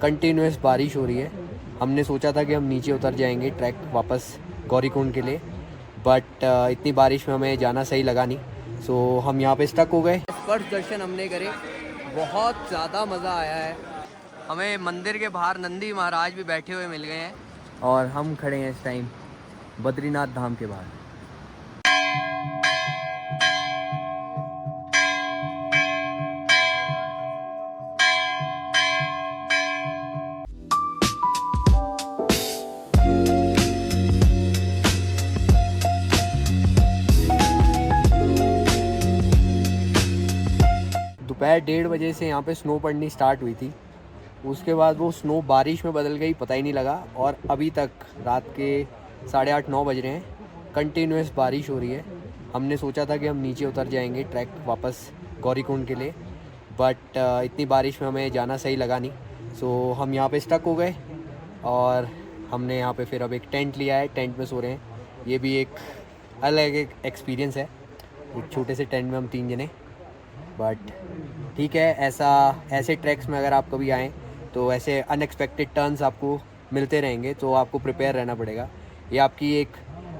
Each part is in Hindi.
कंटिन्यूस बारिश हो रही है। हमने सोचा था कि हम नीचे उतर जाएंगे ट्रैक वापस गौरीकुंड के लिए, बट इतनी बारिश में हमें जाना सही लगा नहीं। सो हम यहाँ पे स्टक हो गए। स्पर्श दर्शन हमने करे, बहुत ज़्यादा मज़ा आया है। हमें मंदिर के बाहर नंदी महाराज भी बैठे हुए मिल गए हैं और हम खड़े हैं इस टाइम बद्रीनाथ धाम के बाहर। दोपहर 1:30 बजे से यहाँ पे स्नो पड़नी स्टार्ट हुई थी। उसके बाद वो स्नो बारिश में बदल गई, पता ही नहीं लगा। और अभी तक रात के 8:30-9 बज रहे हैं, कंटिन्यूस बारिश हो रही है। हमने सोचा था कि हम नीचे उतर जाएंगे ट्रैक वापस गौरीकुंड के लिए, बट इतनी बारिश में हमें जाना सही लगा नहीं। सो हम यहाँ पे स्टक हो गए और हमने यहाँ पे फिर अब एक टेंट लिया है, टेंट में सो रहे हैं। ये भी एक अलग एक एक्सपीरियंस है, एक छोटे से टेंट में हम 3 जने। बट ठीक है, ऐसे ट्रैक्स में अगर आप कभी आएँ तो ऐसे अनएक्सपेक्टेड टर्न्स आपको मिलते रहेंगे, तो आपको प्रिपेयर रहना पड़ेगा। ये आपकी एक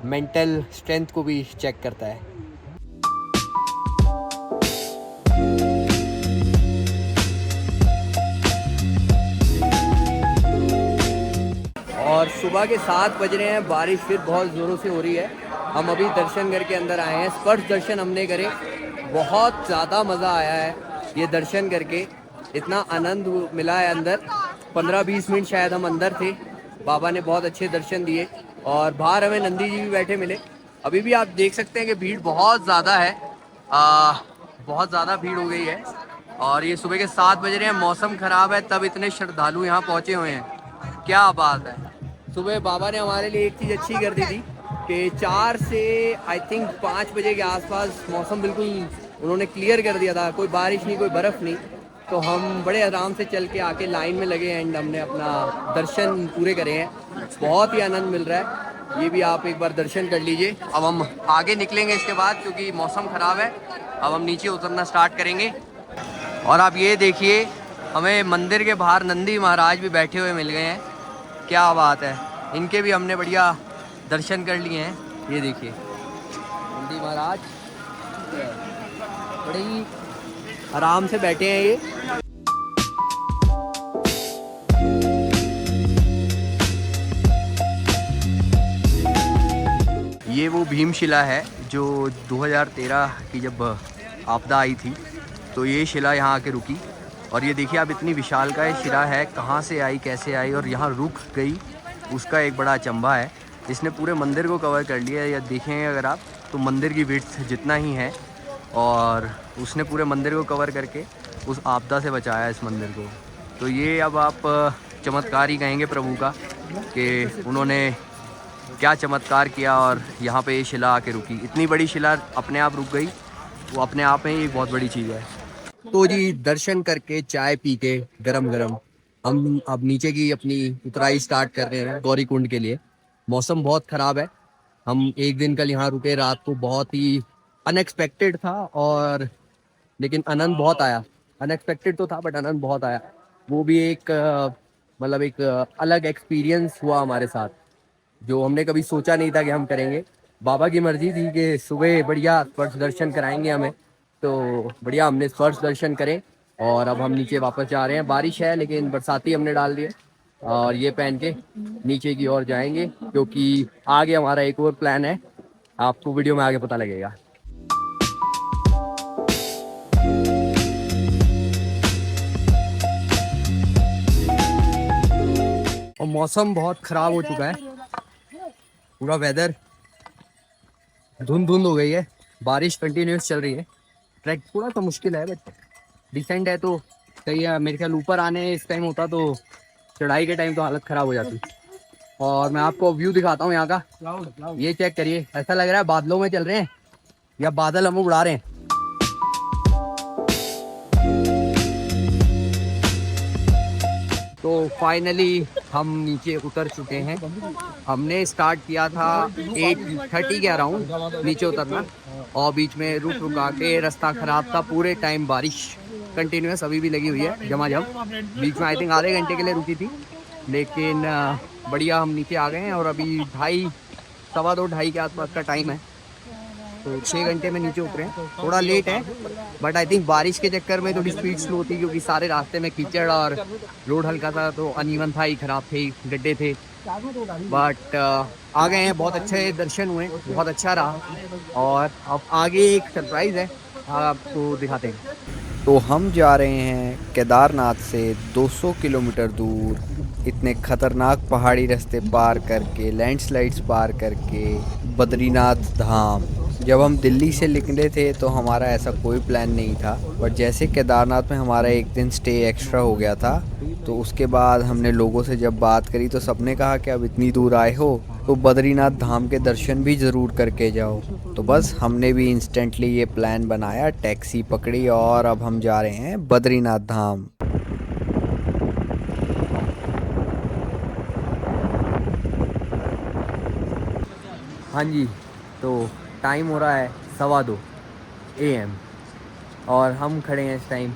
मेंटल स्ट्रेंथ को भी चेक करता है। और सुबह के 7 बज रहे हैं, बारिश फिर बहुत ज़ोरों से हो रही है। हम अभी दर्शन करके अंदर आए हैं, स्पर्श दर्शन हमने करे, बहुत ज़्यादा मज़ा आया है ये दर्शन करके। इतना आनंद मिला है अंदर। 15-20 मिनट शायद हम अंदर थे, बाबा ने बहुत अच्छे दर्शन दिए। और बाहर हमें नंदी जी भी बैठे मिले। अभी भी आप देख सकते हैं कि भीड़ बहुत ज़्यादा है, बहुत ज़्यादा भीड़ हो गई है। और ये सुबह के 7 बज रहे हैं, मौसम ख़राब है तब इतने श्रद्धालु यहाँ पहुँचे हुए हैं। क्या बात है। सुबह बाबा ने हमारे लिए एक चीज़ अच्छी कर दी थी कि 4 से आई थिंक 5 बजे के आसपास मौसम बिल्कुल उन्होंने क्लियर कर दिया था। कोई बारिश नहीं, कोई बर्फ़ नहीं। तो हम बड़े आराम से चल के आके लाइन में लगे एंड हमने अपना दर्शन पूरे करे हैं। बहुत ही आनंद मिल रहा है। ये भी आप एक बार दर्शन कर लीजिए। अब हम आगे निकलेंगे इसके बाद, क्योंकि मौसम ख़राब है। अब हम नीचे उतरना स्टार्ट करेंगे। और आप ये देखिए, हमें मंदिर के बाहर नंदी महाराज भी बैठे हुए मिल गए हैं। क्या बात है। इनके भी हमने बढ़िया दर्शन कर लिए हैं। ये देखिए नंदी महाराज बड़े ही आराम से बैठे हैं ये वो भीमशिला है जो 2013 की जब आपदा आई थी तो ये शिला यहाँ आके रुकी। और ये देखिए आप, इतनी विशालकाय शिला है, कहाँ से आई, कैसे आई और यहाँ रुक गई, उसका एक बड़ा अचंभा है। इसने पूरे मंदिर को कवर कर लिया है। या देखेंगे अगर आप तो मंदिर की विड्थ जितना ही है, और उसने पूरे मंदिर को कवर करके उस आपदा से बचाया इस मंदिर को। तो ये अब आप चमत्कार ही कहेंगे प्रभु का कि उन्होंने क्या चमत्कार किया और यहाँ पे ये शिला आके रुकी। इतनी बड़ी शिला अपने आप रुक गई, वो अपने आप में ही एक बहुत बड़ी चीज़ है। तो जी दर्शन करके चाय पी के गरम गरम हम अब नीचे की अपनी उतराई स्टार्ट कर रहे हैं गौरीकुंड के लिए। मौसम बहुत ख़राब है। हम एक दिन कल यहाँ रुके, रात को बहुत ही अनएक्सपेक्टेड था, और लेकिन आनंद बहुत आया। अनएक्सपेक्टेड तो था बट आनंद बहुत आया। वो भी एक मतलब एक अलग एक्सपीरियंस हुआ हमारे साथ, जो हमने कभी सोचा नहीं था कि हम करेंगे। बाबा की मर्जी थी कि सुबह बढ़िया स्पर्श दर्शन कराएंगे हमें, तो बढ़िया हमने स्पर्श दर्शन करें। और अब हम नीचे वापस जा रहे हैं। बारिश है लेकिन बरसाती हमने डाल दिए, और ये पहन के नीचे की ओर जाएंगे, क्योंकि आगे हमारा एक और प्लान है, आपको वीडियो में आगे पता लगेगा। और मौसम बहुत ख़राब हो चुका है, पूरा वेदर धुंध हो गई है, बारिश कंटिन्यूस चल रही है। ट्रैक थोड़ा सा मुश्किल है बट डिसेंट है तो सही है। मेरे ख्याल ऊपर आने इस टाइम होता तो चढ़ाई के टाइम तो हालत ख़राब हो जाती। और मैं आपको व्यू दिखाता हूँ यहाँ का, ये चेक करिए। ऐसा लग रहा है बादलों में चल रहे हैं या बादल हमें उड़ा रहे हैं। तो फाइनली हम नीचे उतर चुके हैं। हमने स्टार्ट किया था 8:30 के अराउंड नीचे उतरना, और बीच में रुक रुका के रास्ता ख़राब था, पूरे टाइम बारिश कंटिन्यूस अभी भी लगी हुई है झमाझम। बीच में आई थिंक आधे घंटे के लिए रुकी थी, लेकिन बढ़िया हम नीचे आ गए हैं और अभी 2:30 सवा 2 2:30 के आसपास का टाइम है। तो 6 घंटे में नीचे उतरे हैं, थोड़ा लेट है बट आई थिंक बारिश के चक्कर में थोड़ी स्पीड स्लो थी क्योंकि सारे रास्ते में कीचड़ और रोड हल्का सा तो अनइवन था ही, खराब थे, गड्ढे थे। बट आ गए हैं, बहुत अच्छे दर्शन हुए, बहुत अच्छा रहा। और अब आगे एक सरप्राइज़ है, आपको दिखाते हैं। तो हम जा रहे हैं केदारनाथ से 200 किलोमीटर दूर, इतने खतरनाक पहाड़ी रास्ते पार करके, लैंडस्लाइड्स पार करके बद्रीनाथ धाम। जब हम दिल्ली से निकले थे तो हमारा ऐसा कोई प्लान नहीं था, बट जैसे केदारनाथ में हमारा एक दिन स्टे एक्स्ट्रा हो गया था तो उसके बाद हमने लोगों से जब बात करी तो सबने कहा कि अब इतनी दूर आए हो तो बद्रीनाथ धाम के दर्शन भी ज़रूर करके जाओ। तो बस हमने भी इंस्टेंटली ये प्लान बनाया, टैक्सी पकड़ी और अब हम जा रहे हैं बद्रीनाथ धाम। हाँ जी, तो टाइम हो रहा है 2:15 AM और हम खड़े हैं इस टाइम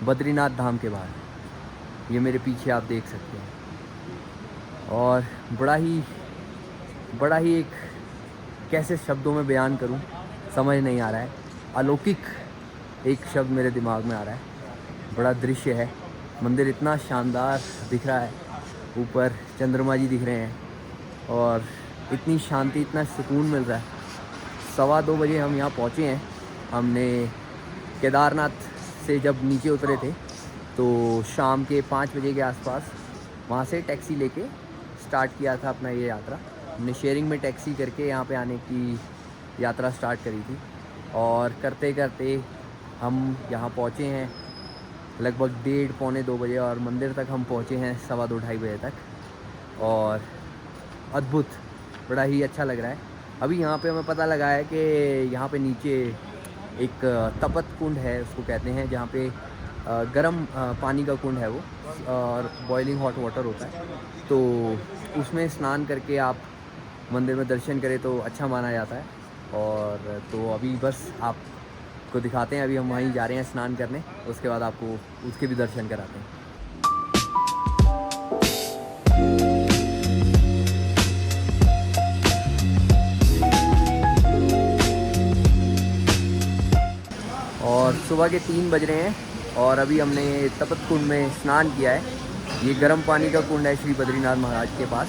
बद्रीनाथ धाम के बाहर। ये मेरे पीछे आप देख सकते हैं और बड़ा ही एक, कैसे शब्दों में बयान करूं समझ नहीं आ रहा है, अलौकिक एक शब्द मेरे दिमाग में आ रहा है। बड़ा दृश्य है, मंदिर इतना शानदार दिख रहा है, ऊपर चंद्रमा जी दिख रहे हैं और इतनी शांति, इतना सुकून मिल रहा है। 2:15 बजे हम यहाँ पहुँचे हैं। हमने केदारनाथ से जब नीचे उतरे थे तो शाम के 5 बजे के आसपास वहाँ से टैक्सी लेके स्टार्ट किया था अपना ये यात्रा। हमने शेयरिंग में टैक्सी करके यहाँ पे आने की यात्रा स्टार्ट करी थी और करते करते हम यहाँ पहुँचे हैं लगभग 1:30 पौने 2 बजे और मंदिर तक हम पहुँचे हैं 2:15 2:30 बजे तक। और अद्भुत, बड़ा ही अच्छा लग रहा है। अभी यहाँ पे हमें पता लगा है कि यहाँ पे नीचे एक तपत कुंड है, उसको कहते हैं, जहाँ पे गर्म पानी का कुंड है वो और बॉइलिंग हॉट वाटर होता है। तो उसमें स्नान करके आप मंदिर में दर्शन करें तो अच्छा माना जाता है। और तो अभी बस आपको दिखाते हैं, अभी हम वहीं जा रहे हैं स्नान करने, उसके बाद आपको उसके भी दर्शन कराते हैं। और सुबह के 3 बज रहे हैं और अभी हमने तपत कुंड में स्नान किया है। ये गर्म पानी का कुंड है श्री बद्रीनाथ महाराज के पास।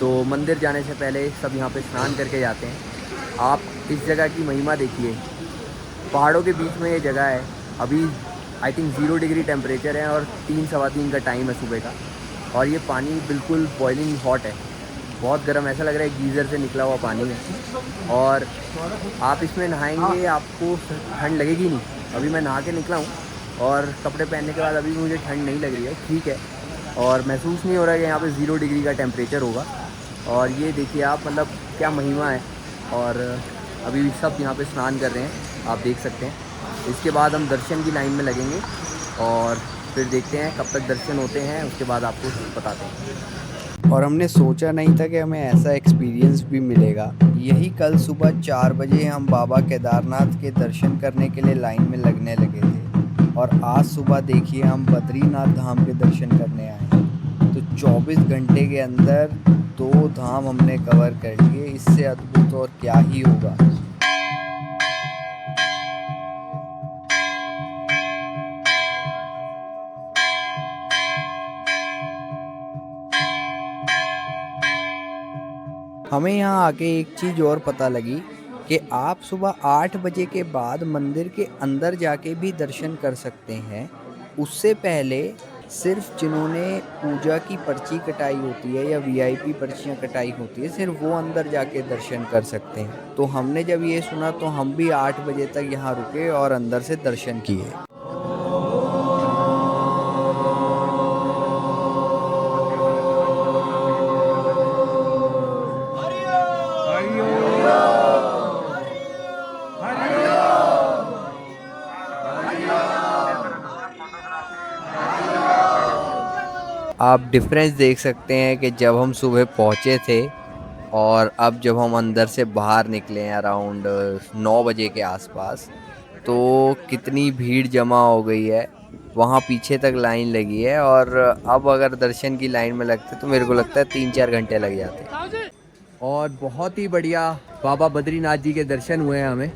तो मंदिर जाने से पहले सब यहाँ पे स्नान करके जाते हैं। आप इस जगह की महिमा देखिए, पहाड़ों के बीच में ये जगह है। अभी आई थिंक 0 डिग्री टेम्परेचर है और 3 सवा 3 का टाइम है सुबह का और ये पानी बिल्कुल बॉइलिंग हॉट है, बहुत गर्म, ऐसा लग रहा है गीज़र से निकला हुआ पानी है। और आप इसमें नहाएंगे आपको ठंड लगेगी नहीं। अभी मैं नहा के निकला हूँ और कपड़े पहनने के बाद अभी मुझे ठंड नहीं लग रही है, ठीक है, और महसूस नहीं हो रहा है कि यहाँ पे 0 डिग्री का टेम्परेचर होगा। और ये देखिए आप, मतलब क्या महिमा है। और अभी सब यहाँ पे स्नान कर रहे हैं, आप देख सकते हैं। इसके बाद हम दर्शन की लाइन में लगेंगे और फिर देखते हैं कब तक दर्शन होते हैं, उसके बाद आपको बताते हैं। और हमने सोचा नहीं था कि हमें ऐसा एक्सपीरियंस भी मिलेगा। यही कल सुबह 4 बजे हम बाबा केदारनाथ के दर्शन करने के लिए लाइन में लगने लगे थे और आज सुबह देखिए हम बद्रीनाथ धाम के दर्शन करने आए हैं। तो 24 घंटे के अंदर 2 धाम हमने कवर कर लिए, इससे अद्भुत और क्या ही होगा। हमें यहाँ आके एक चीज़ और पता लगी कि आप सुबह 8 बजे के बाद मंदिर के अंदर जाके भी दर्शन कर सकते हैं। उससे पहले सिर्फ जिन्होंने पूजा की पर्ची कटाई होती है या वीआईपी पर्चियाँ कटाई होती है, सिर्फ वो अंदर जाके दर्शन कर सकते हैं। तो हमने जब ये सुना तो हम भी 8 बजे तक यहाँ रुके और अंदर से दर्शन किए। आप डिफरेंस देख सकते हैं कि जब हम सुबह पहुँचे थे और अब जब हम अंदर से बाहर निकले हैं अराउंड 9 बजे के आसपास, तो कितनी भीड़ जमा हो गई है, वहाँ पीछे तक लाइन लगी है। और अब अगर दर्शन की लाइन में लगते तो मेरे को लगता है 3-4 घंटे लग जाते। और बहुत ही बढ़िया बाबा बद्रीनाथ जी के दर्शन हुए हैं हमें।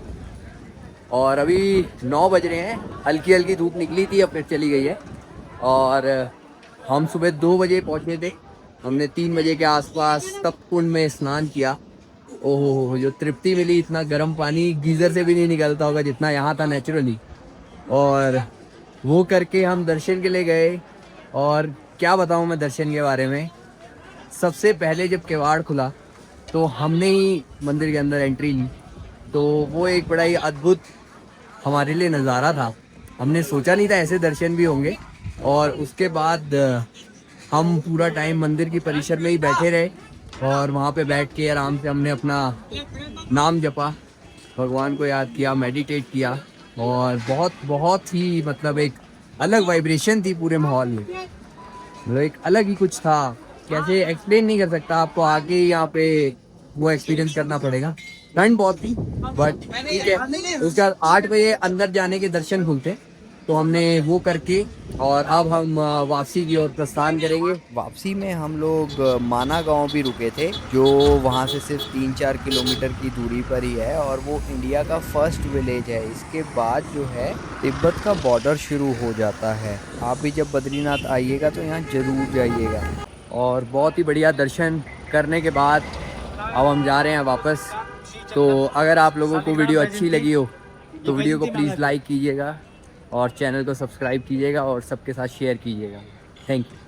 और अभी 9 बज रहे हैं, हल्की हल्की धूप निकली थी, अब फिर चली गई है। और हम सुबह 2 बजे पहुँचे थे, हमने 3 बजे के आसपास तप कुंड में स्नान किया। ओहो, जो तृप्ति मिली, इतना गर्म पानी गीज़र से भी नहीं निकलता होगा जितना यहाँ था नेचुरली। और वो करके हम दर्शन के लिए गए। और क्या बताऊँ मैं दर्शन के बारे में, सबसे पहले जब किवाड़ खुला तो हमने ही मंदिर के अंदर एंट्री ली, तो वो एक बड़ा ही अद्भुत हमारे लिए नज़ारा था। हमने सोचा नहीं था ऐसे दर्शन भी होंगे। और उसके बाद हम पूरा टाइम मंदिर की परिसर में ही बैठे रहे और वहाँ पे बैठ के आराम से हमने अपना नाम जपा, भगवान को याद किया, मेडिटेट किया। और बहुत बहुत ही मतलब एक अलग वाइब्रेशन थी पूरे माहौल में, मतलब एक अलग ही कुछ था, कैसे एक्सप्लेन नहीं कर सकता, आपको आके ही यहाँ पे वो एक्सपीरियंस करना पड़ेगा। ठंड बहुत थी बट ठीक है। उसके बाद 8 बजे अंदर जाने के दर्शन खुलते, तो हमने वो करके और अब हम वापसी की ओर प्रस्थान करेंगे। वापसी में हम लोग माना गांव भी रुके थे, जो वहाँ से सिर्फ 3-4 किलोमीटर की दूरी पर ही है और वो इंडिया का फर्स्ट विलेज है। इसके बाद जो है तिब्बत का बॉर्डर शुरू हो जाता है। आप भी जब बद्रीनाथ आइएगा तो यहाँ ज़रूर जाइएगा। और बहुत ही बढ़िया दर्शन करने के बाद अब हम जा रहे हैं वापस। तो अगर आप लोगों को वीडियो अच्छी लगी हो तो वीडियो को प्लीज़ लाइक कीजिएगा और चैनल को सब्सक्राइब कीजिएगा और सबके साथ शेयर कीजिएगा। Thank you.